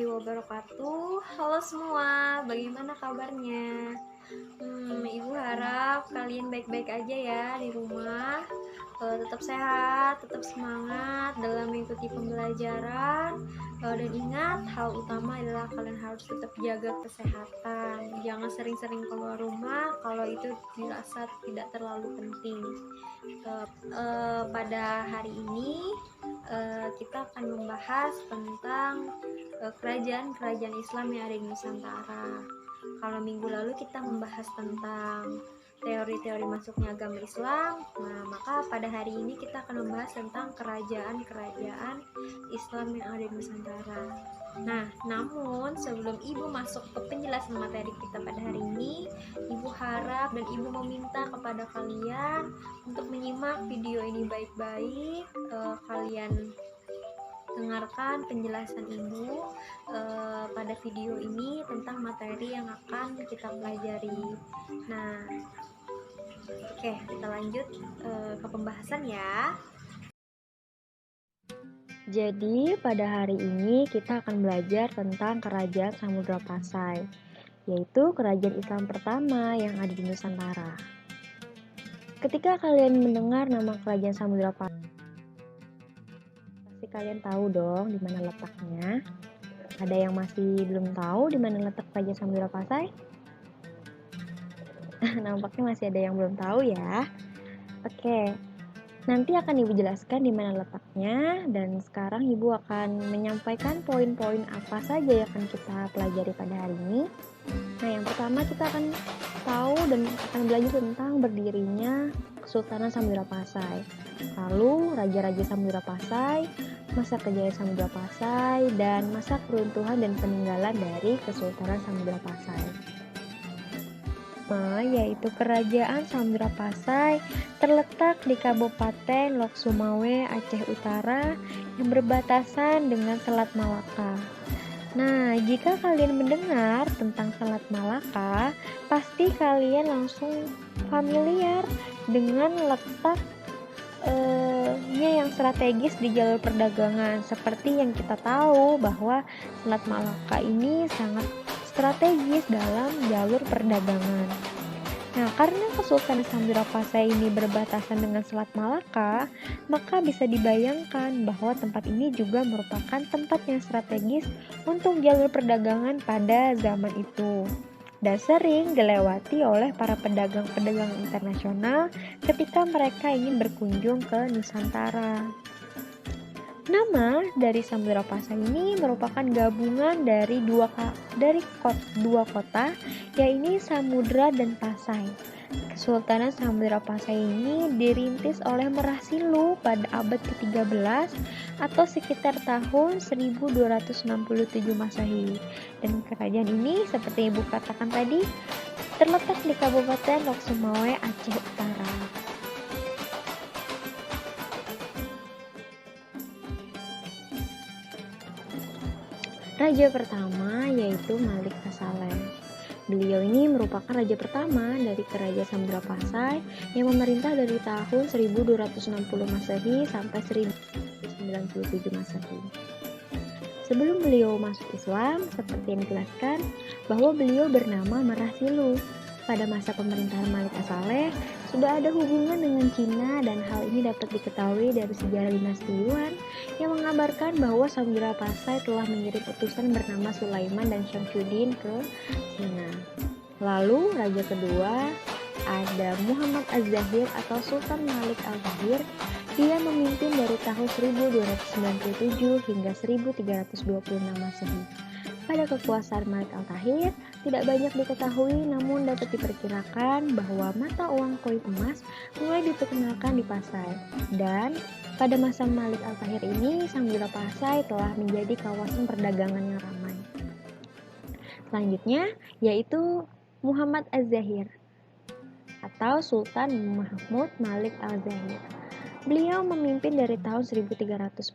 warahmatullahi wabarakatuh. Halo semua, bagaimana kabarnya? Ibu harap kalian baik-baik aja ya di rumah. Tetap sehat, tetap semangat dalam mengikuti pembelajaran. Dan ingat, hal utama adalah kalian harus tetap jaga kesehatan. Jangan sering-sering keluar rumah kalau itu dirasa tidak terlalu penting. Pada hari ini kita akan membahas tentang kerajaan-kerajaan Islam yang ada di Nusantara. Kalau minggu lalu kita membahas tentang teori-teori masuknya agama Islam, maka pada hari ini kita akan membahas tentang kerajaan-kerajaan Islam yang ada di Nusantara. Nah, namun sebelum Ibu masuk ke penjelasan materi kita pada hari ini, Ibu harap dan Ibu meminta kepada kalian untuk menyimak video ini baik-baik. Kalian dengarkan penjelasan Ibu pada video ini tentang materi yang akan kita pelajari. Nah, oke, kita lanjut ke pembahasan ya. Jadi pada hari ini kita akan belajar tentang Kerajaan Samudra Pasai, yaitu kerajaan Islam pertama yang ada di Nusantara. Ketika kalian mendengar nama Kerajaan Samudra Pasai, pasti kalian tahu dong di mana letaknya. Ada yang masih belum tahu di mana letak Kerajaan Samudra Pasai? Nampaknya masih ada yang belum tahu ya. Oke. Nanti akan Ibu jelaskan di mana letaknya, dan sekarang Ibu akan menyampaikan poin-poin apa saja yang akan kita pelajari pada hari ini. Nah, yang pertama kita akan tahu dan akan belajar tentang berdirinya Kesultanan Samudra Pasai. Lalu Raja-Raja Samudra Pasai, masa kejayaan Samudra Pasai, dan masa keruntuhan dan peninggalan dari Kesultanan Samudra Pasai. Yaitu Kerajaan Samudra Pasai terletak di Kabupaten Lok Sumawe, Aceh Utara yang berbatasan dengan Selat Malaka. Nah, jika kalian mendengar tentang Selat Malaka, pasti kalian langsung familiar dengan letak yang strategis di jalur perdagangan. Seperti yang kita tahu bahwa Selat Malaka ini sangat strategis dalam jalur perdagangan. Nah, karena Kesultanan Samudra Pasai ini berbatasan dengan Selat Malaka, maka bisa dibayangkan bahwa tempat ini juga merupakan tempat yang strategis untuk jalur perdagangan pada zaman itu, dan sering dilewati oleh para pedagang-pedagang internasional ketika mereka ingin berkunjung ke Nusantara. Nama dari Samudra Pasai ini merupakan gabungan dari dua kota, yaitu Samudra dan Pasai. Kesultanan Samudra Pasai ini dirintis oleh Merah Silu pada abad ke-13 atau sekitar tahun 1267 Masehi. Dan kerajaan ini, seperti Ibu katakan tadi, terletak di Kabupaten Lok Sumawe, Aceh Utara. Raja pertama yaitu Malik As-Saleh. Beliau ini merupakan raja pertama dari Kerajaan Samudra Pasai yang memerintah dari tahun 1260 Masehi sampai 1297 Masehi. Sebelum beliau masuk Islam, seperti yang dijelaskan bahwa beliau bernama Merah Silu. Pada masa pemerintahan Malik As-Saleh, sudah ada hubungan dengan Cina, dan hal ini dapat diketahui dari sejarah dinasti Yuan yang mengabarkan bahwa Samudra Pasai telah mengirim utusan bernama Sulaiman dan Syamsuddin ke Cina. Lalu raja kedua ada Muhammad Az-Zahir atau Sultan Malik Al-Zahir. Dia memimpin dari tahun 1297 hingga 1326 Masehi. Pada kekuasaan Malik Al-Tahir, tidak banyak diketahui, namun dapat diperkirakan bahwa mata uang koin emas mulai diperkenalkan di Pasai. Dan pada masa Malik Al-Tahir ini, Samudra Pasai telah menjadi kawasan perdagangan yang ramai. Selanjutnya, yaitu Muhammad Az-Zahir atau Sultan Mahmud Malik Al-Zahir. Beliau memimpin dari tahun 1346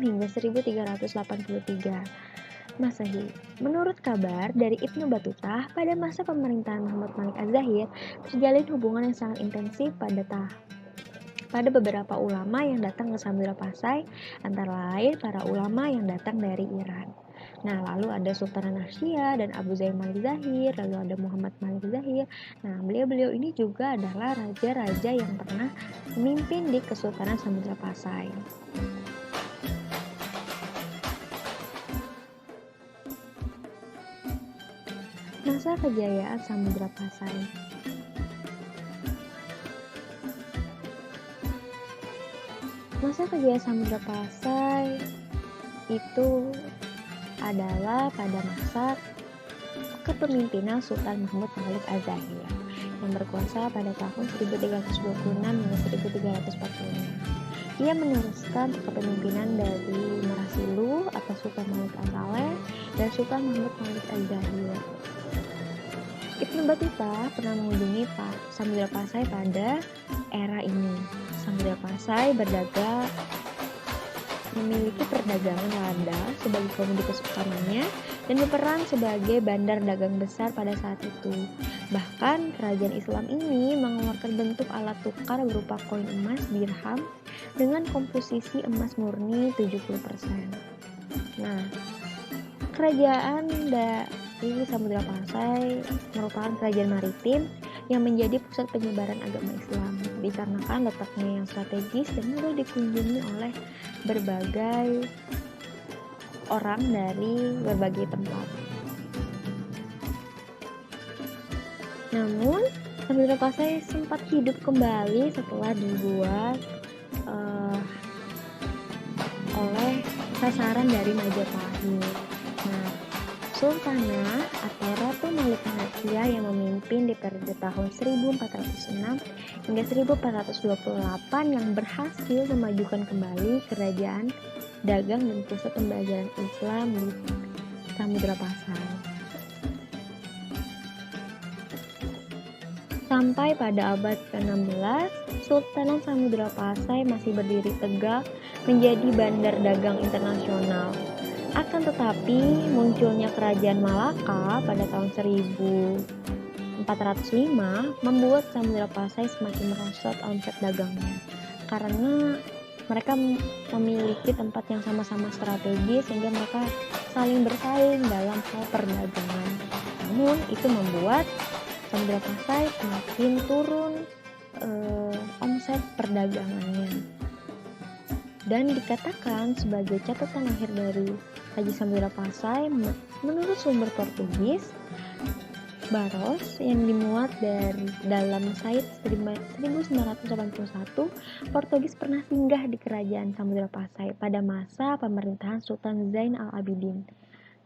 hingga 1383 Masehi. Menurut kabar dari Ibnu Battuta, pada masa pemerintahan Muhammad Malik Az-Zahir terjalin hubungan yang sangat intensif pada beberapa ulama yang datang ke Samudra Pasai, antara lain para ulama yang datang dari Iran. Nah, lalu ada Sultan Arsya dan Abu Zaid Malik Zahir, lalu ada Muhammad Malik Zahir. Nah, beliau-beliau ini juga adalah raja-raja yang pernah memimpin di Kesultanan Samudra Pasai. Masa kejayaan Samudra Pasai. Masa kejayaan Samudra Pasai itu adalah pada masa kepemimpinan Sultan Mahmud Malik Az-Zahir yang berkuasa pada tahun 1326 hingga 1345. Ia meneruskan kepemimpinan dari Marasilu atau Sultan Malik Az-Saleh dan Sultan Mahmud Malik Az-Zahir. Ibnu Battuta pernah mengunjungi Samudra Pasai pada era ini. Samudra Pasai memiliki perdagangan lada sebagai komoditas utamanya dan berperan sebagai bandar dagang besar pada saat itu. Bahkan kerajaan Islam ini mengeluarkan bentuk alat tukar berupa koin emas dirham dengan komposisi emas murni 70%. Nah, kerajaan dari Samudra Pasai merupakan kerajaan maritim yang menjadi pusat penyebaran agama Islam dikarenakan letaknya yang strategis dan mudah dikunjungi oleh berbagai orang dari berbagai tempat. Namun, Samudra Pasai sempat hidup kembali setelah dibuat oleh sasaran dari Majapahit. Nah, Sultanah atau Ratu Malik Nadia yang memimpin di periode tahun 1406 hingga 1428 yang berhasil memajukan kembali kerajaan dagang dan pusat pembelajaran Islam di Samudra Pasai. Sampai pada abad ke-16, Sultanan Samudra Pasai masih berdiri tegak menjadi bandar dagang internasional. Akan tetapi, munculnya kerajaan Malaka pada tahun 1405 membuat Samudra Pasai semakin merosot omset dagangnya karena mereka memiliki tempat yang sama-sama strategis sehingga mereka saling bersaing dalam hal perdagangan. Namun itu membuat Samudra Pasai semakin turun omset perdagangannya. Dan dikatakan sebagai catatan akhir dari Raja Samudra Pasai menurut sumber Portugis Barros yang dimuat dari dalam Said 1981, Portugis pernah singgah di kerajaan Samudra Pasai pada masa pemerintahan Sultan Zain al-Abidin.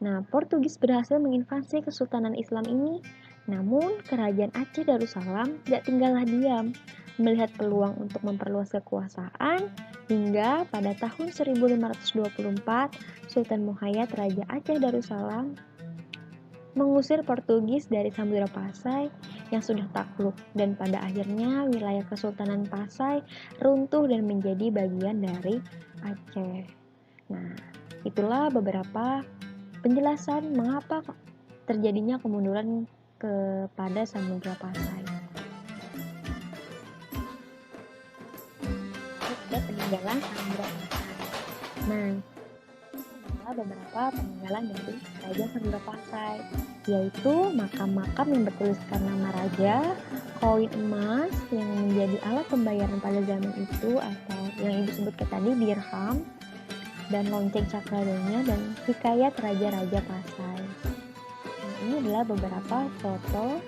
Nah, Portugis berhasil menginvasi Kesultanan Islam ini, namun kerajaan Aceh Darussalam tidak tinggallah diam, melihat peluang untuk memperluas kekuasaan hingga pada tahun 1524 Sultan Muhayyad Raja Aceh Darussalam mengusir Portugis dari Samudra Pasai yang sudah takluk dan pada akhirnya wilayah Kesultanan Pasai runtuh dan menjadi bagian dari Aceh. Nah, itulah beberapa penjelasan mengapa terjadinya kemunduran kepada Samudra Pasai. Ada peninggalan Samudra Pasai. Nah, beberapa peninggalan dari Raja Samudra Pasai, yaitu makam-makam yang bertuliskan nama raja, koin emas yang menjadi alat pembayaran pada zaman itu atau yang ibu sebutkan tadi dirham, dan lonceng cakradonya dan hikayat raja-raja Pasai. Nah, ini adalah beberapa foto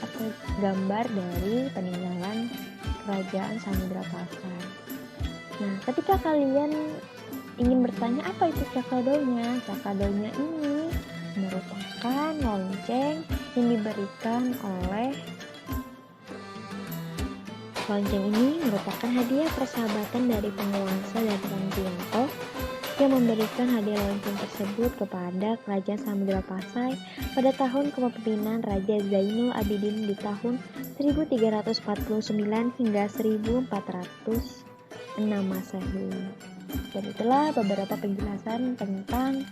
atau gambar dari peninggalan kerajaan Samudra Pasai. Nah, ketika kalian ingin bertanya apa itu cakradonya? Cakradonya ini merupakan lonceng yang diberikan oleh lonceng ini merupakan hadiah persahabatan dari penguasa dari orang Tiongkok yang memberikan hadiah lonceng tersebut kepada kerajaan Samudra Pasai pada tahun kepemimpinan Raja Zainul Abidin di tahun 1349 hingga 1406 Masehi. Dan itulah beberapa penjelasan tentang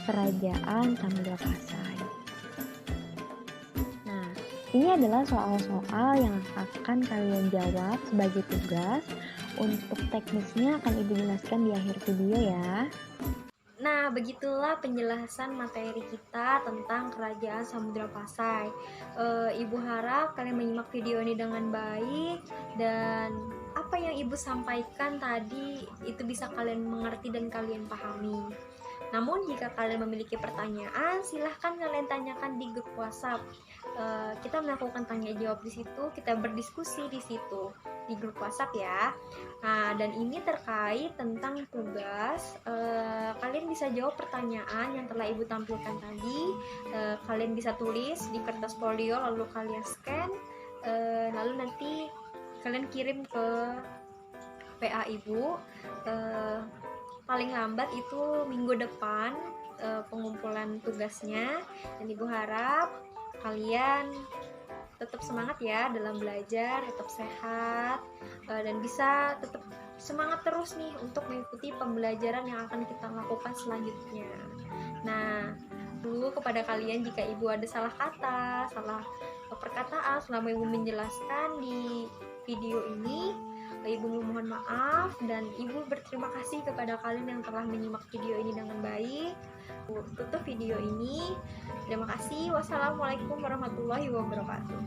kerajaan Samudra Pasai. Nah, ini adalah soal-soal yang akan kalian jawab sebagai tugas. Untuk teknisnya akan ibu jelaskan di akhir video ya. Nah, begitulah penjelasan materi kita tentang Kerajaan Samudra Pasai. Ibu harap kalian menyimak video ini dengan baik, dan apa yang Ibu sampaikan tadi itu bisa kalian mengerti dan kalian pahami. Namun jika kalian memiliki pertanyaan, silahkan kalian tanyakan di grup WhatsApp. Kita melakukan tanya jawab di situ, kita berdiskusi di situ di grup WhatsApp ya. Nah, dan ini terkait tentang tugas. Kalian bisa jawab pertanyaan yang telah Ibu tampilkan tadi. Kalian bisa tulis di kertas folio, lalu kalian scan, lalu nanti kalian kirim ke PA Ibu. Paling lambat itu minggu depan pengumpulan tugasnya, dan Ibu harap kalian tetap semangat ya dalam belajar, tetap sehat, dan bisa tetap semangat terus nih untuk mengikuti pembelajaran yang akan kita lakukan selanjutnya. Nah, dulu kepada kalian, jika Ibu ada salah kata, salah perkataan selama Ibu menjelaskan di video ini, Ibu mohon maaf, dan Ibu berterima kasih kepada kalian yang telah menyimak video ini dengan baik. Tutup video ini. Terima kasih. Wassalamualaikum warahmatullahi wabarakatuh.